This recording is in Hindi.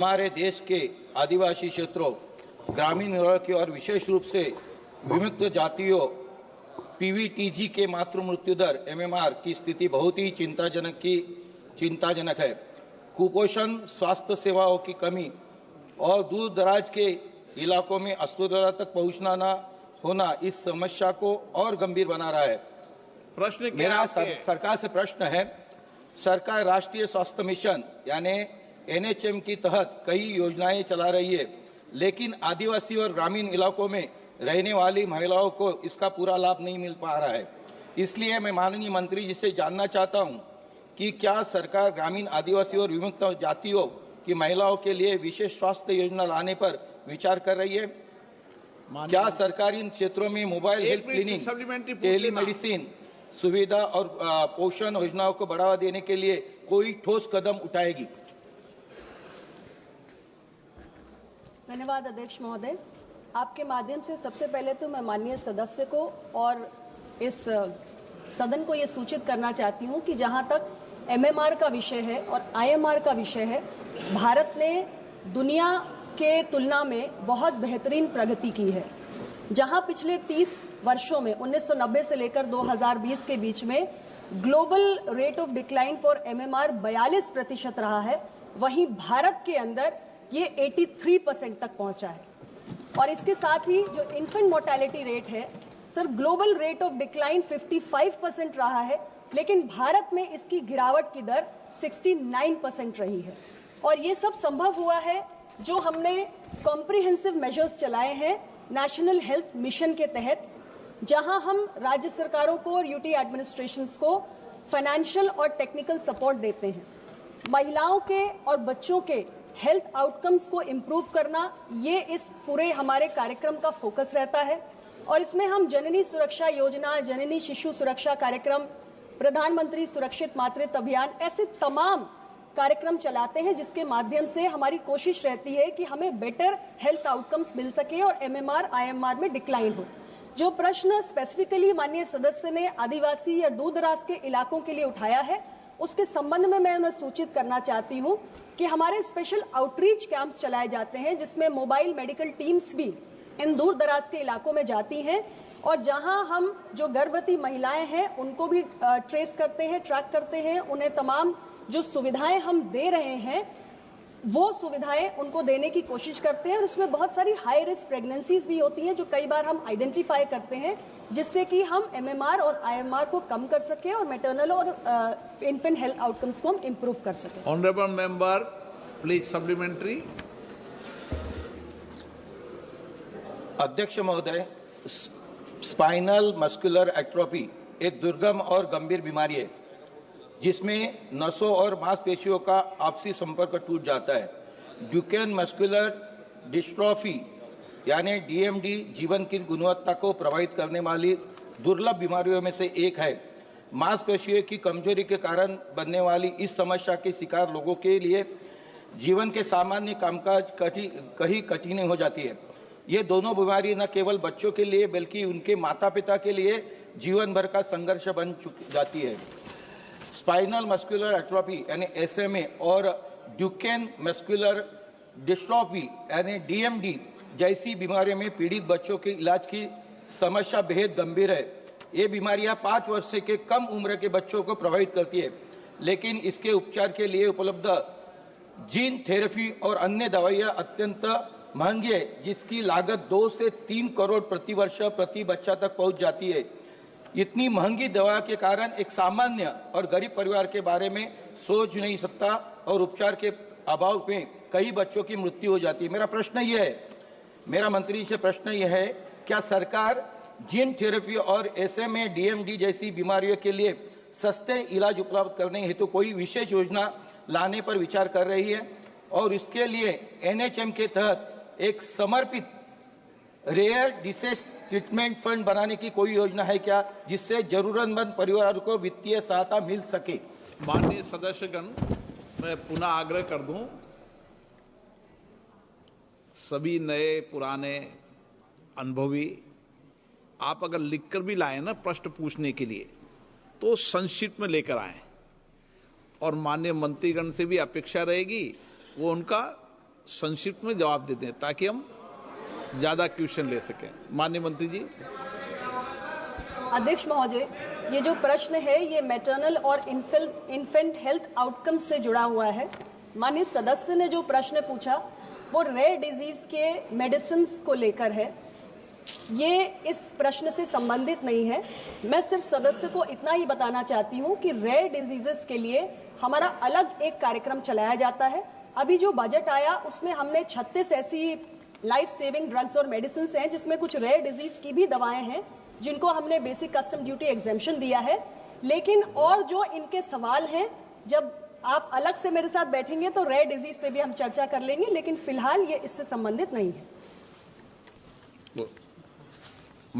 हमारे देश के आदिवासी क्षेत्रों, ग्रामीण इलाके और विशेष रूप से विमुक्त जातियों पीवीटीजी के मातृ मृत्यु दर एमएमआर की स्थिति बहुत ही चिंताजनक है। कुपोषण, स्वास्थ्य सेवाओं की कमी और दूर दराज के इलाकों में अस्पताल तक पहुंचना न होना इस समस्या को और गंभीर बना रहा है। प्रश्न मेरा सरकार से प्रश्न है, सरकार राष्ट्रीय स्वास्थ्य मिशन यानी एनएचएम के तहत कई योजनाएं चला रही है, लेकिन आदिवासी और ग्रामीण इलाकों में रहने वाली महिलाओं को इसका पूरा लाभ नहीं मिल पा रहा है। इसलिए मैं माननीय मंत्री जी से जानना चाहता हूं कि क्या सरकार ग्रामीण, आदिवासी और विमुक्त जातियों की महिलाओं के लिए विशेष स्वास्थ्य योजना लाने पर विचार कर रही है? क्या सरकार इन क्षेत्रों में मोबाइल हेल्थ क्लिनिक, टेलीमेडिसिन सुविधा और पोषण योजनाओं को बढ़ावा देने के लिए कोई ठोस कदम उठाएगी? धन्यवाद अध्यक्ष महोदय। आपके माध्यम से सबसे पहले तो मैं माननीय सदस्य को और इस सदन को ये सूचित करना चाहती हूँ कि जहाँ तक एमएमआर का विषय है और आईएमआर का विषय है, भारत ने दुनिया के तुलना में बहुत बेहतरीन प्रगति की है। जहाँ पिछले 30 वर्षों में 1990 से लेकर 2020 के बीच में global rate of decline for MMR 42% रहा है, वहीं भारत के अंदर ये 83% तक पहुंचा है। और इसके साथ ही जो इन्फेंट मोर्टेलिटी रेट है, sir, global rate of decline 55% रहा है, लेकिन भारत में इसकी गिरावट की दर 69% रही है। और ये सब संभव हुआ है जो हमने कॉम्प्रिहेंसिव मेजर्स चलाए हैं नेशनल हेल्थ मिशन के तहत, जहां हम राज्य सरकारों को और यूटी एडमिनिस्ट्रेशंस को फाइनेंशियल और टेक्निकल सपोर्ट देते हैं। महिलाओं के और बच्चों के हेल्थ आउटकम्स को इम्प्रूव करना, ये इस पूरे हमारे कार्यक्रम का फोकस रहता है। और इसमें हम जननी सुरक्षा योजना, जननी शिशु सुरक्षा कार्यक्रम, प्रधानमंत्री सुरक्षित मातृत्व अभियान, ऐसे तमाम कार्यक्रम चलाते हैं जिसके माध्यम से हमारी कोशिश रहती है कि हमें बेटर हेल्थ आउटकम्स मिल सके और एमएमआर आईएमआर में डिक्लाइन हो। जो प्रश्न स्पेसिफिकली माननीय सदस्य ने आदिवासी या दूर दराज के इलाकों के लिए उठाया है, उसके संबंध में मैं उन्हें सूचित करना चाहती हूँ कि हमारे स्पेशल आउटरीच कैंप्स चलाए जाते हैं, जिसमें मोबाइल मेडिकल टीम्स भी इन दूर दराज के इलाकों में जाती हैं और जहां हम जो गर्भवती महिलाएं हैं उनको भी ट्रेस करते हैं, ट्रैक करते हैं। उन्हें तमाम जो सुविधाएं हम दे रहे हैं वो सुविधाएं उनको देने की कोशिश करते हैं। और उसमें बहुत सारी हाई रिस्क प्रेगनेंसीज भी होती हैं जो कई बार हम आइडेंटिफाई करते हैं, जिससे कि हम एमएमआर और आईएमआर को कम कर सकें और मैटरनल और इन्फेंट हेल्थ आउटकम्स को हम इम्प्रूव कर सकें। Honourable member please supplementary. अध्यक्ष महोदय, स्पाइनल मस्कुलर एट्रोफी एक दुर्गम और गंभीर बीमारी है जिसमें नसों और मांसपेशियों का आपसी संपर्क टूट जाता है। ड्यूकेन मस्कुलर डिस्ट्रॉफी यानी डीएमडी जीवन की गुणवत्ता को प्रभावित करने वाली दुर्लभ बीमारियों में से एक है। मांसपेशियों की कमजोरी के कारण बनने वाली इस समस्या के शिकार लोगों के लिए जीवन के सामान्य कामकाज कहीं कठिन हो जाती है। ये दोनों बीमारी न केवल बच्चों के लिए बल्कि उनके माता पिता के लिए जीवन भर का संघर्ष बन जाती है। स्पाइनल मस्कुलर एट्रोफी यानी एसएमए और ड्यूकेन मस्कुलर डिस्ट्रॉफी यानी डीएमडी जैसी बीमारियों में पीड़ित बच्चों के इलाज की समस्या बेहद गंभीर है। ये बीमारियां 5 वर्ष के कम उम्र के बच्चों को प्रभावित करती है, लेकिन इसके उपचार के लिए उपलब्ध जीन थेरेपी और अन्य दवाइयां अत्यंत महंगी है, जिसकी लागत 2 से 3 करोड़ प्रति वर्ष प्रति बच्चा तक पहुंच जाती है। इतनी महंगी दवा के कारण एक सामान्य और गरीब परिवार के बारे में सोच नहीं सकता और उपचार के अभाव में कई बच्चों की मृत्यु हो जाती है। मेरा मंत्री से प्रश्न यह है, क्या सरकार जीन थेरेपी और एसएमए डीएमडी जैसी बीमारियों के लिए सस्ते इलाज उपलब्ध करने हेतु कोई विशेष योजना लाने पर विचार कर रही है और इसके लिए एनएचएम के तहत एक समर्पित रेयर डिसीज ट्रीटमेंट फंड बनाने की कोई योजना है क्या, जिससे जरूरतमंद परिवारों को वित्तीय सहायता मिल सके? माननीय सदस्यगण, मैं पुनः आग्रह कर दूं, सभी नए पुराने अनुभवी आप अगर लिखकर भी लाए ना प्रश्न पूछने के लिए, तो संक्षिप्त में लेकर आए और माननीय मंत्रीगण से भी अपेक्षा रहेगी वो उनका संक्षिप्त में जवाब दे दें ताकि हम ज्यादा क्वेश्चन ले सकें। माननीय मंत्री जी। अध्यक्ष महोदय, ये जो प्रश्न है ये मैटरनल और इन्फेंट हेल्थ आउटकम से जुड़ा हुआ है। माननीय सदस्य ने जो प्रश्न पूछा वो रेयर डिजीज के मेडिसिन को लेकर है, ये इस प्रश्न से संबंधित नहीं है। मैं सिर्फ सदस्य को इतना ही बताना चाहती हूँ कि रेयर डिजीजेस के लिए हमारा अलग एक कार्यक्रम चलाया जाता है। अभी जो बजट आया उसमें हमने 36 ऐसी लाइफ सेविंग ड्रग्स और मेडिसिन हैं जिसमें कुछ रेयर डिजीज की भी दवाएं हैं जिनको हमने बेसिक कस्टम ड्यूटी एग्जेम्पशन दिया है। लेकिन और जो इनके सवाल हैं, जब आप अलग से मेरे साथ बैठेंगे तो रेयर डिजीज पे भी हम चर्चा कर लेंगे, लेकिन फिलहाल ये इससे संबंधित नहीं है।